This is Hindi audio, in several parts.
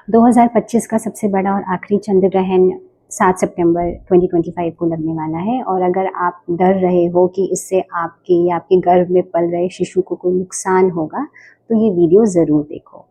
2025 का सबसे बड़ा और आखिरी चंद्र ग्रहण 7 सितंबर 2025 को लगने वाला है। और अगर आप डर रहे हो कि इससे आपके या आपके गर्भ में पल रहे शिशु को कोई नुकसान होगा, तो ये वीडियो ज़रूर देखो।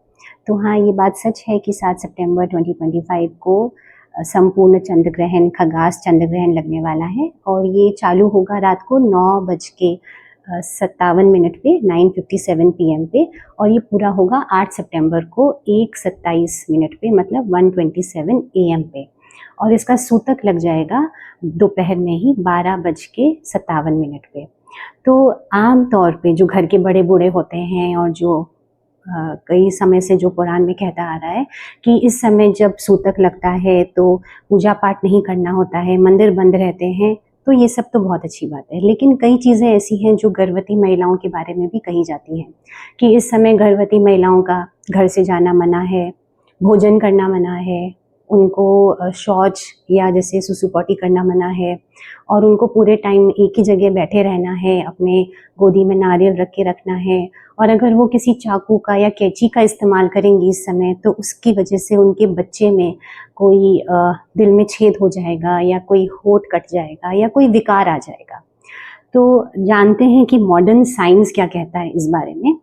तो हाँ, ये बात सच है कि 7 सितंबर 2025 को संपूर्ण चंद्र ग्रहण, खगास चंद्र ग्रहण लगने वाला है और ये चालू होगा रात को 9:57 पे 9:57 PM पे, और ये पूरा होगा 8 सितंबर को 1:27 पे, मतलब 1:27 AM पे। और इसका सूतक लग जाएगा दोपहर में ही 12:57 पे। तो आम तौर पे जो घर के बड़े बूढ़े होते हैं और जो कई समय से जो पुराण में कहता आ रहा है कि इस समय जब सूतक लगता है तो पूजा पाठ नहीं करना होता है, मंदिर बंद रहते हैं, तो ये सब तो बहुत अच्छी बात है। लेकिन कई चीज़ें ऐसी हैं जो गर्भवती महिलाओं के बारे में भी कही जाती हैं कि इस समय गर्भवती महिलाओं का घर से जाना मना है, भोजन करना मना है, उनको शौच या जैसे सुसु पॉटी करना मना है, और उनको पूरे टाइम एक ही जगह बैठे रहना है, अपने गोदी में नारियल रख के रखना है। और अगर वो किसी चाकू का या कैंची का इस्तेमाल करेंगी इस समय, तो उसकी वजह से उनके बच्चे में कोई दिल में छेद हो जाएगा या कोई होंठ कट जाएगा या कोई विकार आ जाएगा। तो जानते हैं कि मॉडर्न साइंस क्या कहता है इस बारे में।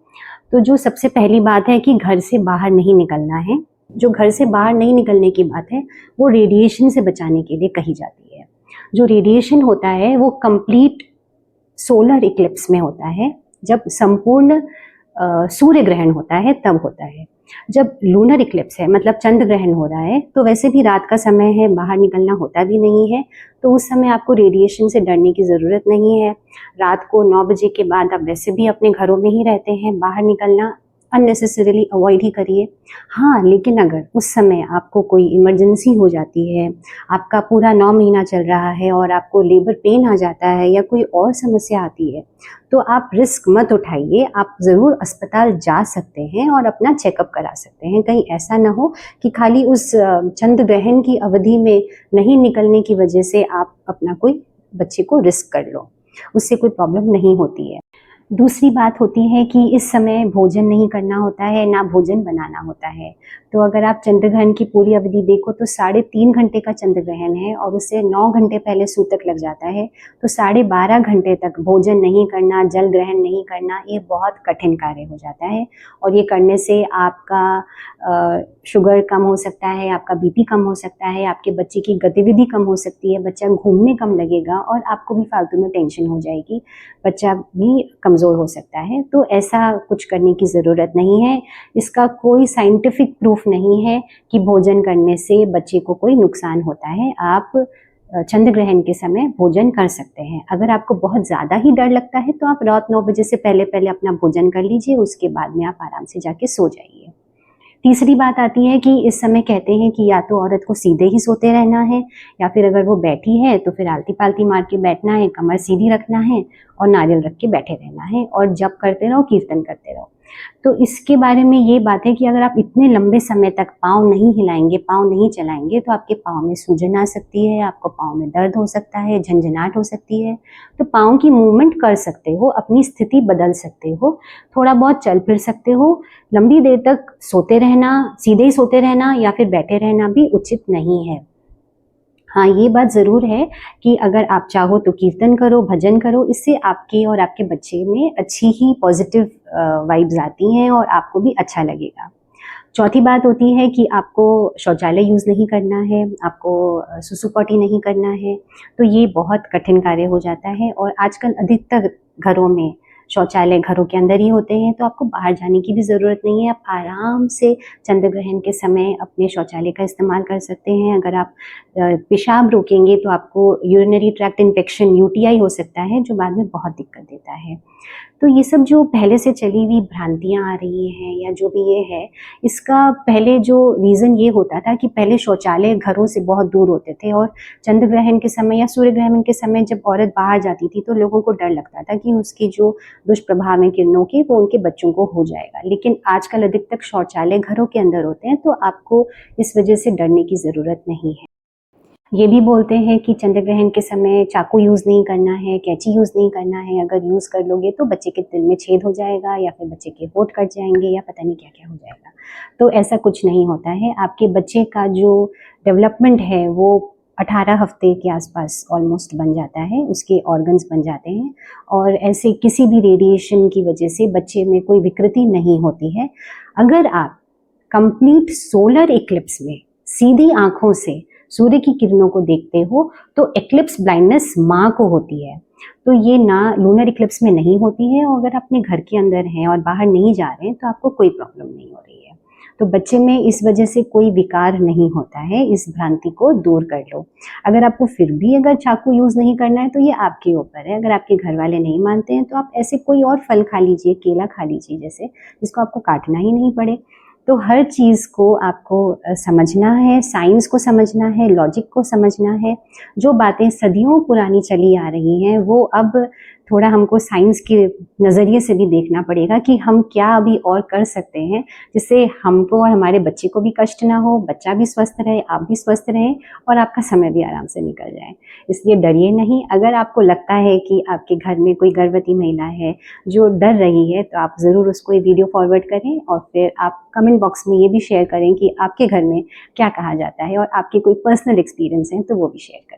तो जो सबसे पहली बात है कि घर से बाहर नहीं निकलना है। जो घर से बाहर नहीं निकलने की बात है वो रेडिएशन से बचाने के लिए कही जाती है। जो रेडिएशन होता है वो कंप्लीट सोलर इक्लिप्स में होता है, जब संपूर्ण सूर्य ग्रहण होता है तब होता है। जब लूनर इक्लिप्स है, मतलब चंद्र ग्रहण हो रहा है, तो वैसे भी रात का समय है, बाहर निकलना होता भी नहीं है, तो उस समय आपको रेडिएशन से डरने की ज़रूरत नहीं है। रात को 9 बजे के बाद आप वैसे भी अपने घरों में ही रहते हैं, बाहर निकलना अननेसेसरीली अवॉइड ही करिए। हाँ, लेकिन अगर उस समय आपको कोई इमरजेंसी हो जाती है, आपका पूरा 9 महीना चल रहा है और आपको लेबर पेन आ जाता है या कोई और समस्या आती है, तो आप रिस्क मत उठाइए। आप ज़रूर अस्पताल जा सकते हैं और अपना चेकअप करा सकते हैं। कहीं ऐसा ना हो कि खाली उस चंद्र ग्रहण की अवधि में नहीं निकलने की वजह से आप अपना कोई बच्चे को रिस्क कर लो, उससे कोई प्रॉब्लम नहीं होती है। दूसरी बात होती है कि इस समय भोजन नहीं करना होता है, ना भोजन बनाना होता है। तो अगर आप चंद्र ग्रहण की पूरी अवधि देखो तो 3.5 घंटे का चंद्र ग्रहण है और उससे 9 घंटे पहले सूतक लग जाता है, तो 12.5 घंटे तक भोजन नहीं करना, जल ग्रहण नहीं करना, ये बहुत कठिन कार्य हो जाता है। और ये करने से आपका शुगर कम हो सकता है, आपका बीपी कम हो सकता है, आपके बच्चे की गतिविधि कम हो सकती है, बच्चा घूमने कम लगेगा और आपको भी फालतू में टेंशन हो जाएगी, बच्चा भी कमज़ोर हो सकता है। तो ऐसा कुछ करने की ज़रूरत नहीं है। इसका कोई साइंटिफिक प्रूफ नहीं है कि भोजन करने से बच्चे को कोई नुकसान होता है। आप चंद्र ग्रहण के समय भोजन कर सकते हैं। अगर आपको बहुत ज़्यादा ही डर लगता है तो आप रात 9 बजे से पहले पहले अपना भोजन कर लीजिए, उसके बाद में आप आराम से जाके सो जाइए। तीसरी बात आती है कि इस समय कहते हैं कि या तो औरत को सीधे ही सोते रहना है, या फिर अगर वो बैठी है तो फिर आलती पालती मार के बैठना है, कमर सीधी रखना है और नारियल रख के बैठे रहना है और जप करते रहो, कीर्तन करते रहो। तो इसके बारे में ये बात है कि अगर आप इतने लंबे समय तक पाँव नहीं हिलाएंगे, पाँव नहीं चलाएंगे, तो आपके पाँव में सूजन आ सकती है, आपको पाँव में दर्द हो सकता है, झंझनाहट हो सकती है। तो पाँव की मूवमेंट कर सकते हो, अपनी स्थिति बदल सकते हो, थोड़ा बहुत चल फिर सकते हो। लंबी देर तक सोते रहना, सीधे ही सोते रहना या फिर बैठे रहना भी उचित नहीं है। हाँ, ये बात ज़रूर है कि अगर आप चाहो तो कीर्तन करो, भजन करो, इससे आपके और आपके बच्चे में अच्छी ही पॉजिटिव वाइब्स आती हैं और आपको भी अच्छा लगेगा। चौथी बात होती है कि आपको शौचालय यूज़ नहीं करना है, आपको सुसु पॉटी नहीं करना है, तो ये बहुत कठिन कार्य हो जाता है। और आजकल अधिकतर घरों में शौचालय घरों के अंदर ही होते हैं, तो आपको बाहर जाने की भी ज़रूरत नहीं है। आप आराम से चंद्र ग्रहण के समय अपने शौचालय का इस्तेमाल कर सकते हैं। अगर आप पेशाब रोकेंगे तो आपको यूरिनरी ट्रैक्ट इन्फेक्शन यूटीआई हो सकता है, जो बाद में बहुत दिक्कत देता है। तो ये सब जो पहले से चली हुई भ्रांतियाँ आ रही हैं या जो भी ये है, इसका पहले जो रीज़न ये होता था कि पहले शौचालय घरों से बहुत दूर होते थे और चंद्र ग्रहण के समय या सूर्य ग्रहण के समय जब औरत बाहर जाती थी तो लोगों को डर लगता था कि उसकी जो दुष्प्रभाव हैं किरणों के, वो उनके बच्चों को हो जाएगा। लेकिन आजकल अधिकतर शौचालय घरों के अंदर होते हैं, तो आपको इस वजह से डरने की ज़रूरत नहीं है। ये भी बोलते हैं कि चंद्र ग्रहण के समय चाकू यूज़ नहीं करना है, कैंची यूज़ नहीं करना है, अगर यूज़ कर लोगे तो बच्चे के दिल में छेद हो जाएगा या फिर बच्चे के होंठ कट जाएंगे या पता नहीं क्या क्या हो जाएगा। तो ऐसा कुछ नहीं होता है। आपके बच्चे का जो डेवलपमेंट है वो 18 हफ्ते के आसपास ऑलमोस्ट बन जाता है, उसके ऑर्गन्स बन जाते हैं और ऐसे किसी भी रेडिएशन की वजह से बच्चे में कोई विकृति नहीं होती है। अगर आप कंप्लीट सोलर इक्लिप्स में सीधी आंखों से सूर्य की किरणों को देखते हो तो एक्लिप्स ब्लाइंडनेस माँ को होती है, तो ये ना लूनर इक्लिप्स में नहीं होती है। और अगर अपने घर के अंदर हैं और बाहर नहीं जा रहे हैं तो आपको कोई प्रॉब्लम नहीं हो रही है। तो बच्चे में इस वजह से कोई विकार नहीं होता है, इस भ्रांति को दूर कर लो। अगर आपको फिर भी अगर चाकू यूज़ नहीं करना है तो ये आपके ऊपर है। अगर आपके घर वाले नहीं मानते हैं तो आप ऐसे कोई और फल खा लीजिए, केला खा लीजिए जैसे, जिसको आपको काटना ही नहीं पड़े। तो हर चीज़ को आपको समझना है, साइंस को समझना है, लॉजिक को समझना है। जो बातें सदियों पुरानी चली आ रही हैं वो अब थोड़ा हमको साइंस के नज़रिए से भी देखना पड़ेगा कि हम क्या अभी और कर सकते हैं जिससे हमको और हमारे बच्चे को भी कष्ट ना हो, बच्चा भी स्वस्थ रहे, आप भी स्वस्थ रहें और आपका समय भी आराम से निकल जाए। इसलिए डरिए नहीं। अगर आपको लगता है कि आपके घर में कोई गर्भवती महिला है जो डर रही है तो आप ज़रूर उसको ये वीडियो फॉरवर्ड करें और फिर आप कमेंट बॉक्स में ये भी शेयर करें कि आपके घर में क्या कहा जाता है और आपके कोई पर्सनल एक्सपीरियंस हैं तो वो भी शेयर करें।